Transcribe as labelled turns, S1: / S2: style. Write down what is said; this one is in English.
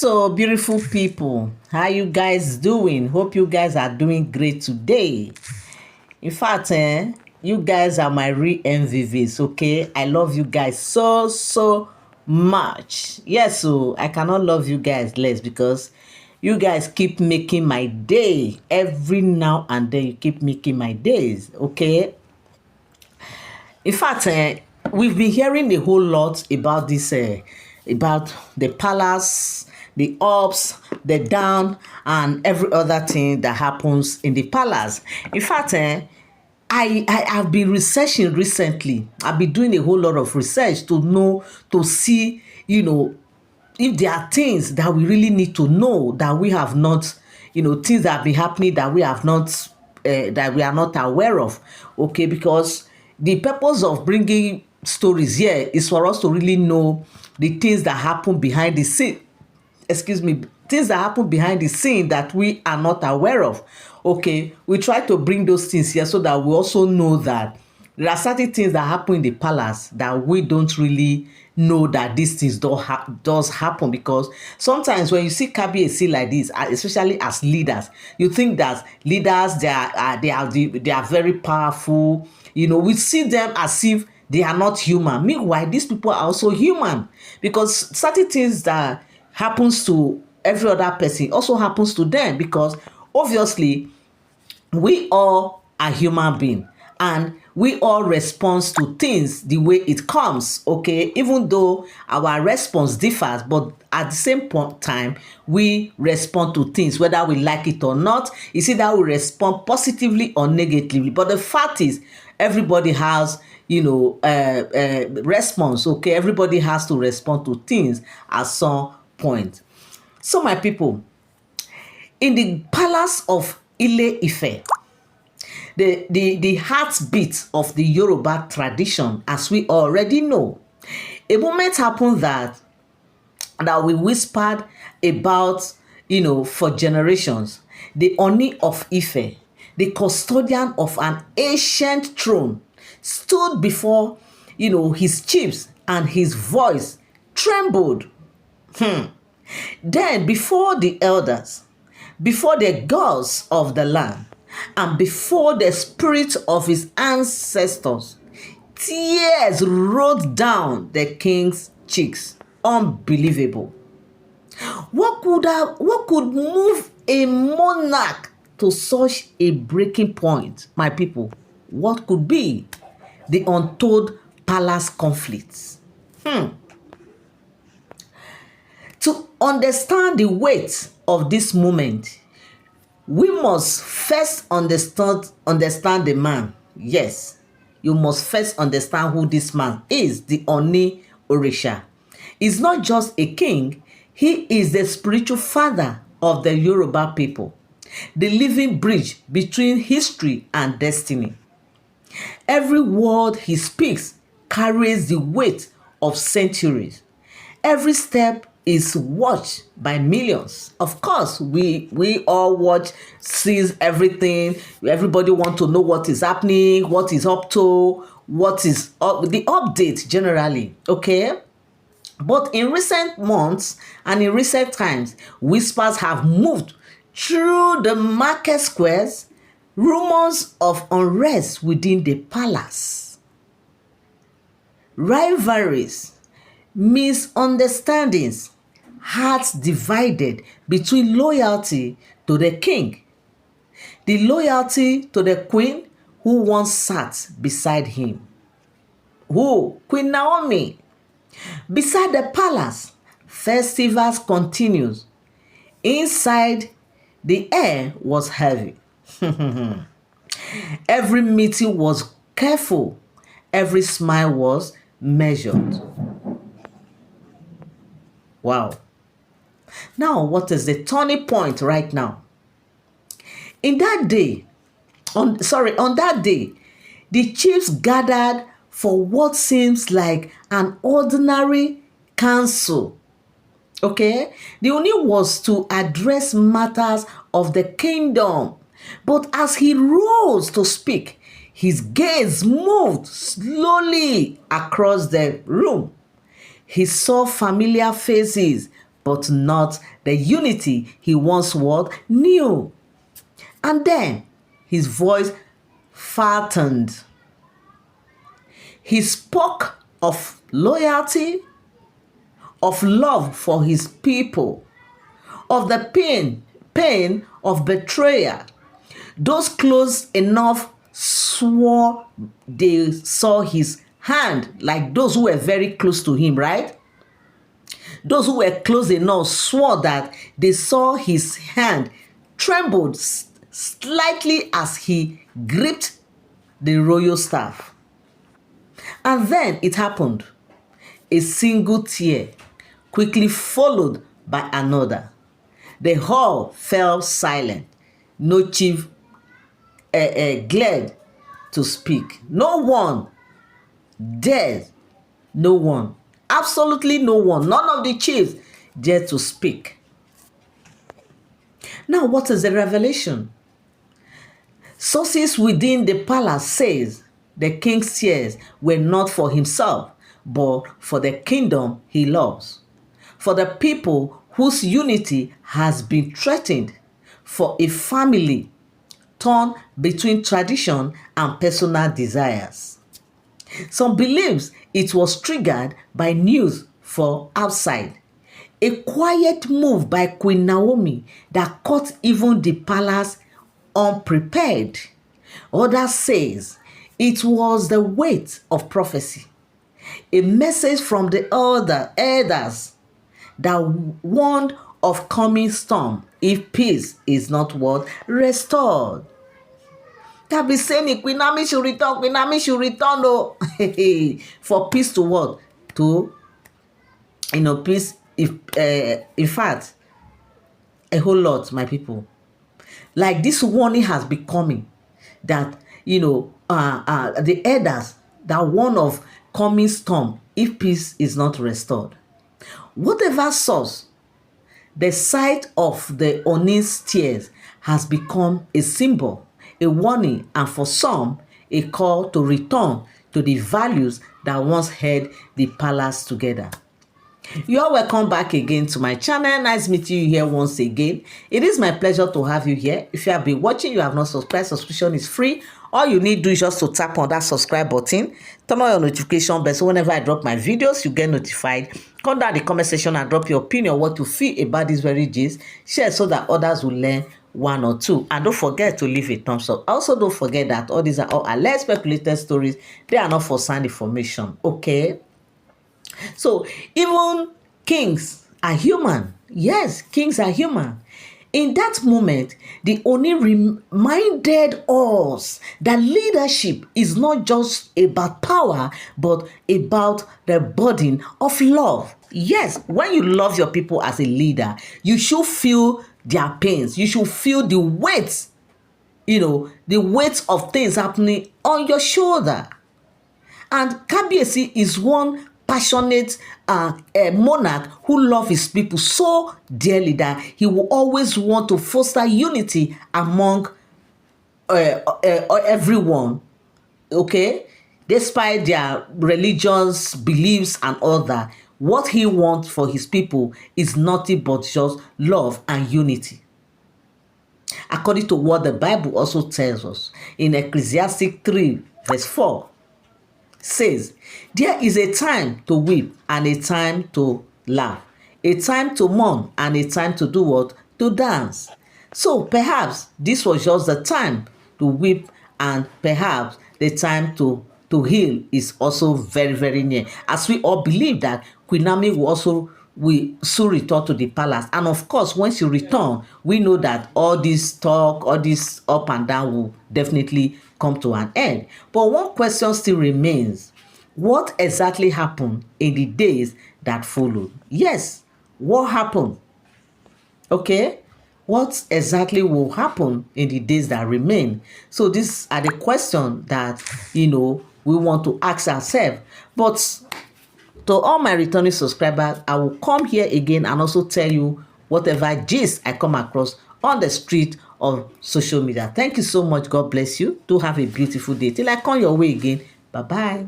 S1: So beautiful people, how you guys doing? Hope you guys are doing great today. In fact, you guys are my real MVVs. Okay, I love you guys so much. Yes, so I cannot love you guys less because you guys keep making my day. Every now and then you keep making my days. Okay, in fact, we've been hearing a whole lot about this, about the palace, the ups, the down, and every other thing that happens in the palace. In fact, I have been researching recently. I've been doing a whole lot of research to know, to see, if there are things that we really need to know that we have not, things that have been happening that we have not, that we are not aware of. Okay, because the purpose of bringing stories here is for us to really know the things that happen behind the scene. Excuse me, things that happen behind the scene that we are not aware of. Okay, we try to bring those things here so that we also know that there are certain things that happen in the palace that we don't really know that these things does happen, because sometimes when you see Kabiyesi like this, especially as leaders, you think that leaders, they are very powerful. We see them as if they are not human. Meanwhile, these people are also human, because certain things that happens to every other person also happens to them, because obviously we all are human beings and we all respond to things the way it comes. Okay, even though our response differs, but at the same time we respond to things whether we like it or not. You see that we respond positively or negatively, but the fact is everybody has response. Okay, everybody has to respond to things at some point. So my people, in the palace of Ile Ife, the heartbeat of the Yoruba tradition, as we already know, a moment happened that we whispered about, for generations. The Ooni of Ife, the custodian of an ancient throne, stood before, his chiefs, and his voice trembled. Then before the elders, before the gods of the land, and before the spirits of his ancestors, tears rolled down the king's cheeks. Unbelievable. What could move a monarch to such a breaking point, my people? What could be the untold palace conflicts? To understand the weight of this moment, we must first understand the man. Yes, you must first understand who this man is, the Oni Orisha. He's not just a king, he is the spiritual father of the Yoruba people, the living bridge between history and destiny. Every word he speaks carries the weight of centuries. Every step is watched by millions. Of course, we all watch, sees everything. Everybody want to know what is happening, what is up to, what is the update generally. Okay. But in recent months and in recent times, whispers have moved through the market squares, rumors of unrest within the palace, rivalries, misunderstandings, hearts divided between loyalty to the king, the loyalty to the queen who once sat beside him. Who? Queen Naomi. Beside the palace, festivals continues. Inside, the air was heavy. Every meeting was careful. Every smile was measured. Wow. Now, what is the turning point right now? On that day, the chiefs gathered for what seems like an ordinary council. Okay? The Ooni was to address matters of the kingdom. But as he rose to speak, his gaze moved slowly across the room. He saw familiar faces but not the unity he once what knew. And then his voice faltered. He spoke of loyalty, of love for his people, of the pain of betrayal. Those close enough swore they saw his hand, like those who were very close to him, right? Those who were close enough swore that they saw his hand trembled slightly as he gripped the royal staff. And then it happened. A single tear, quickly followed by another. The hall fell silent. No chief glared to speak. No one dared. No one. Absolutely no one. None of the chiefs dared to speak. Now, what is the revelation? Sources within the palace says the king's tears were not for himself, but for the kingdom he loves, for the people whose unity has been threatened, for a family torn between tradition and personal desires. Some believes it was triggered by news from outside, a quiet move by Queen Naomi that caught even the palace unprepared. Others says it was the weight of prophecy, a message from the elders that warned of coming storm if peace is not what restored. That be saying Queen Naomi should return, Queen Naomi should return, oh, for peace to what? To, peace, if in fact, a whole lot, my people. Like this warning has been coming that, the elders that warn of coming storm if peace is not restored. Whatever source, the sight of the Ooni's tears has become a symbol, a warning, and for some, a call to return to the values that once held the palace together. You are welcome back again to my channel. Nice meeting you here once again. It is my pleasure to have you here. If you have been watching, you have not subscribed, subscription is free. All you need to do is just to tap on that subscribe button, turn on your notification bell, so whenever I drop my videos, you get notified. Come down in the comment section and drop your opinion, what you feel about this very gist. Share so that others will learn one or two. And don't forget to leave a thumbs up. Also, don't forget that all these are all alleged speculated stories. They are not for sound information. Okay? So, even kings are human. Yes, kings are human. In that moment, the Ooni reminded us that leadership is not just about power, but about the burden of love. Yes, when you love your people as a leader, you should feel their pains. You should feel the weight, the weight of things happening on your shoulder. And Kabiyesi is one passionate monarch who loves his people so dearly that he will always want to foster unity among everyone, okay, despite their religious beliefs and all that. What he wants for his people is nothing but just love and unity, according to what the Bible also tells us in Ecclesiastes 3 verse 4. Says, there is a time to weep and a time to laugh, a time to mourn and a time to do what? To dance. So perhaps this was just the time to weep, and perhaps the time to heal is also very, very near. As we all believe that Queen Naomi will soon return to the palace. And of course, once you return, we know that all this talk, all this up and down will definitely come to an end. But one question still remains. What exactly happened in the days that followed? Yes, what happened? Okay, what exactly will happen in the days that remain? So these are the questions that, we want to ask ourselves. But to all my returning subscribers, I will come here again and also tell you whatever gist I come across on the street of social media. Thank you so much. God bless you. Do have a beautiful day. Till I come your way again. Bye-bye.